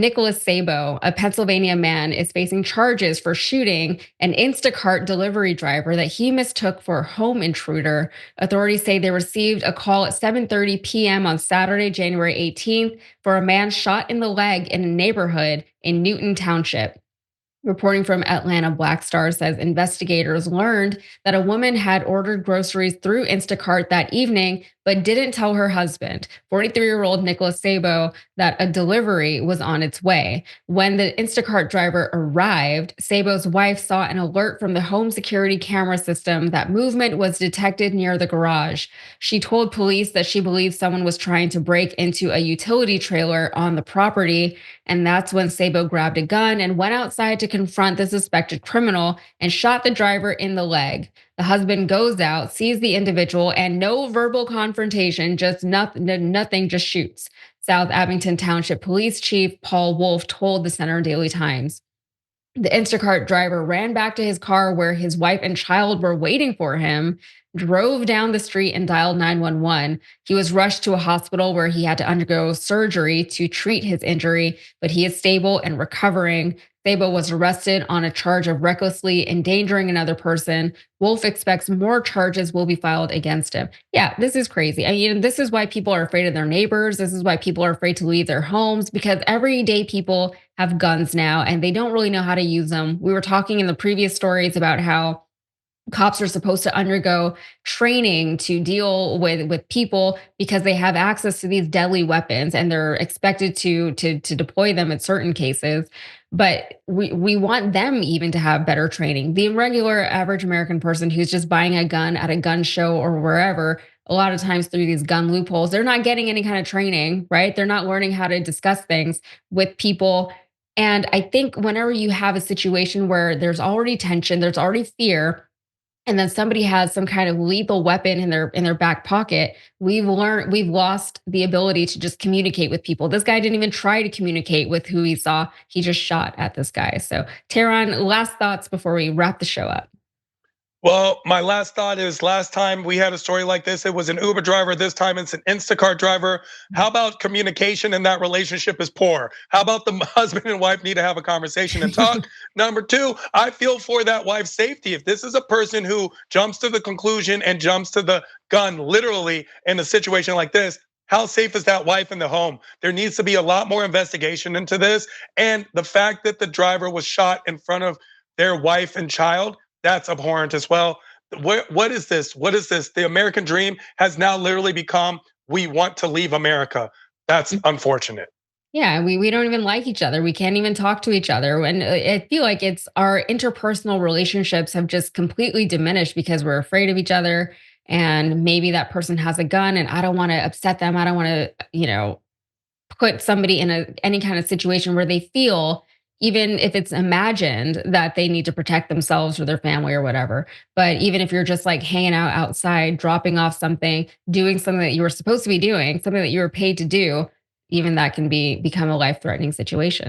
Nicholas Sabo, a Pennsylvania man, is facing charges for shooting an Instacart delivery driver that he mistook for a home intruder. Authorities say they received a call at 7:30 p.m. on Saturday, January 18th, for a man shot in the leg in a neighborhood in Newtown Township. Reporting from Atlanta Black Star says investigators learned that a woman had ordered groceries through Instacart that evening, but didn't tell her husband, 43-year-old Nicholas Sabo, that a delivery was on its way. When the Instacart driver arrived, Sabo's wife saw an alert from the home security camera system that movement was detected near the garage. She told police that she believed someone was trying to break into a utility trailer on the property. And that's when Sabo grabbed a gun and went outside to confront the suspected criminal and shot the driver in the leg. The husband goes out, sees the individual, and no verbal confrontation, just nothing, just shoots. South Abington Township Police Chief Paul Wolf told the Center Daily Times. The Instacart driver ran back to his car where his wife and child were waiting for him, drove down the street and dialed 911. He was rushed to a hospital where he had to undergo surgery to treat his injury, but he is stable and recovering. Sabo was arrested on a charge of recklessly endangering another person. Wolf expects more charges will be filed against him. Yeah, this is crazy. I mean, this is why people are afraid of their neighbors. This is why people are afraid to leave their homes, because everyday people have guns now and they don't really know how to use them. We were talking in the previous stories about how cops are supposed to undergo training to deal with people because they have access to these deadly weapons and they're expected to deploy them in certain cases. But we want them even to have better training. The regular average American person who's just buying a gun at a gun show or wherever, a lot of times through these gun loopholes, they're not getting any kind of training, right? They're not learning how to discuss things with people. And I think whenever you have a situation where there's already tension, there's already fear, and then somebody has some kind of lethal weapon in their back pocket, we've lost the ability to just communicate with people. This guy didn't even try to communicate with who he saw. He just shot at this guy. So, Tehran, last thoughts before we wrap the show up. Well, my last thought is last time we had a story like this, it was an Uber driver. This time it's an Instacart driver. How about communication in that relationship is poor? How about the husband and wife need to have a conversation and talk? Number two, I feel for that wife's safety. If this is a person who jumps to the conclusion and jumps to the gun literally in a situation like this, how safe is that wife in the home? There needs to be a lot more investigation into this. And the fact that the driver was shot in front of their wife and child, that's abhorrent as well. What is this? What is this? The American dream has now literally become, we want to leave America. That's unfortunate. Yeah, we don't even like each other. We can't even talk to each other. And I feel like it's our interpersonal relationships have just completely diminished because we're afraid of each other. And maybe that person has a gun and I don't want to upset them. I don't want to, put somebody in any kind of situation where they feel, even if it's imagined, that they need to protect themselves or their family or whatever. But even if you're just like hanging out outside, dropping off something, doing something that you were supposed to be doing, something that you were paid to do, even that can become a life threatening situation.